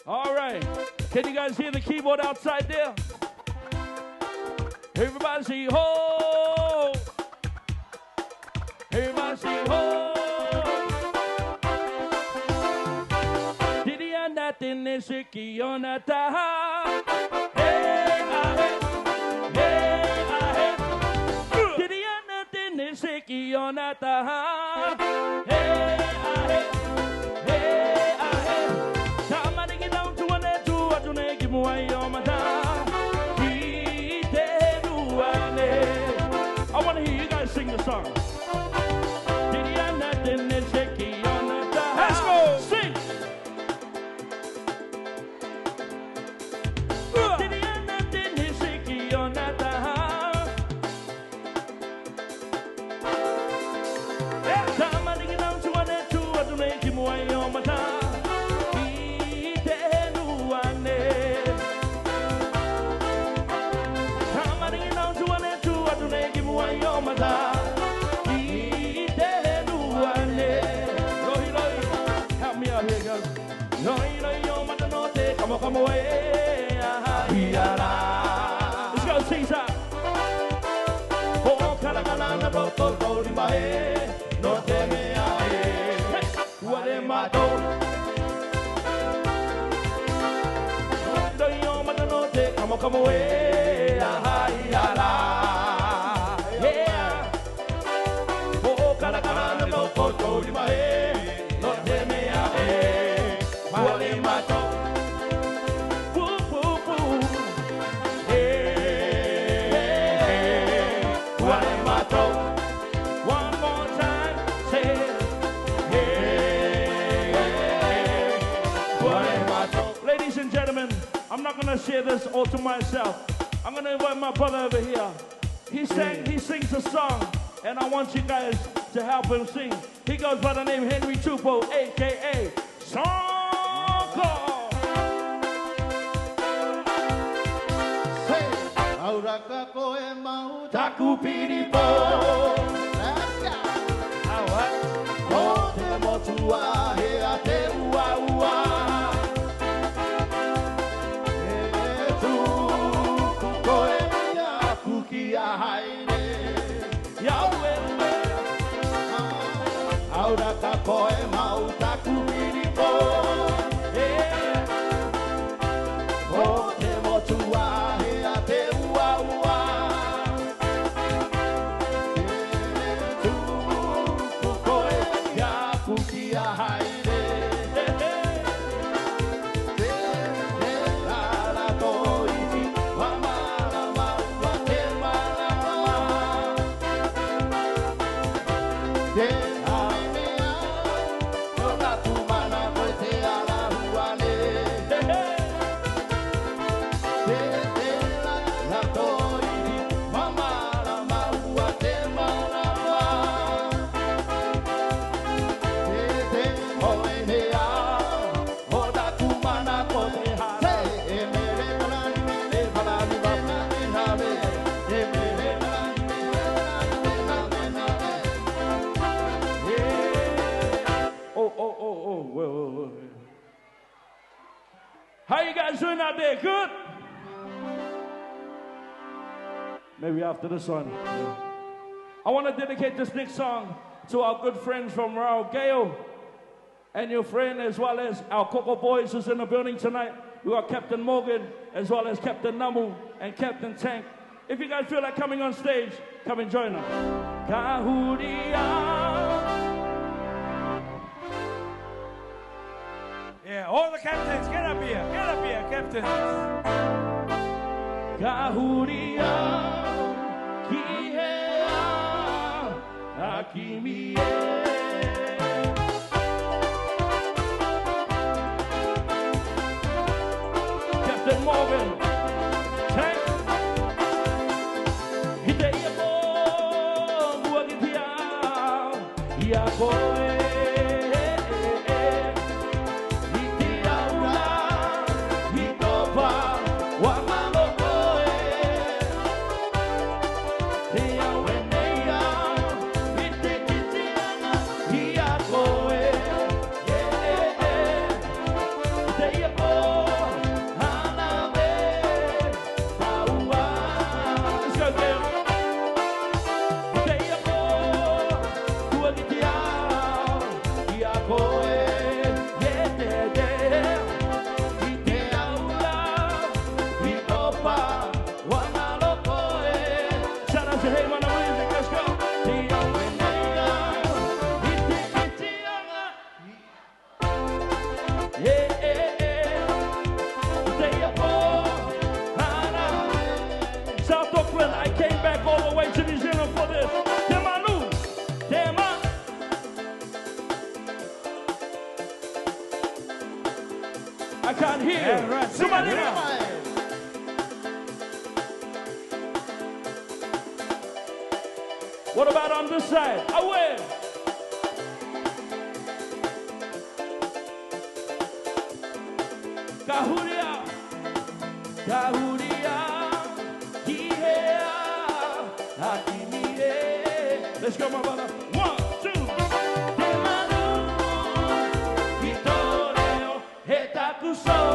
All right. Can you guys hear the keyboard outside there? Everybody say ho. Everybody say ho. Didi andate nesiki onata. Hey ahe. Hey ahe. Didi andate nesiki onata. Hey ahe. Hey ahe. Tamani gina tuane tu atune gimuai omata. I want to hear you guys sing the song. Let's go! Sing! Come away, let's go, Caesar. Oh, Kalakana, Boto, Golimae, no Temea, what am I doing? Come away, yeah. Oh, Kalakana, Boto, Golimae, no Temea, what am I doing? I'm not going to share this all to myself. I'm going to invite my brother over here. He sings a song, and I want you guys to help him sing. He goes by the name Henry Tupo, a.k.a. Sonko. Auraka koe mau taku piripo. O te motua he a te ua ua. Auraka koe mau taku piripo. O te motua he a te ua ua. Tuku koe ia kuki a haere. Te rara toiti mamara maua te marama. Te How you guys doing out there? Good? Maybe after this one. I want to dedicate this next song to our good friends from Rarotonga and your friend, as well as our Coco Boys who's in the building tonight. We got Captain Morgan, as well as Captain Namu and Captain Tank. If you guys feel like coming on stage, come and join us. Kahuria. Yeah, all the captains, get up here, captains. Kahuria, kihea, akimie. Captain Morgan, Tank, hite iako, buagitia, iako. I can't hear you. Yeah, right. Somebody Sing it, else. yeah. What about on this side? Away. Kahuria. Kahuria. Hihea. Hakimihe. Let's go, my brother. 1, 2. Te manu. Kitoreo. Hetakuso.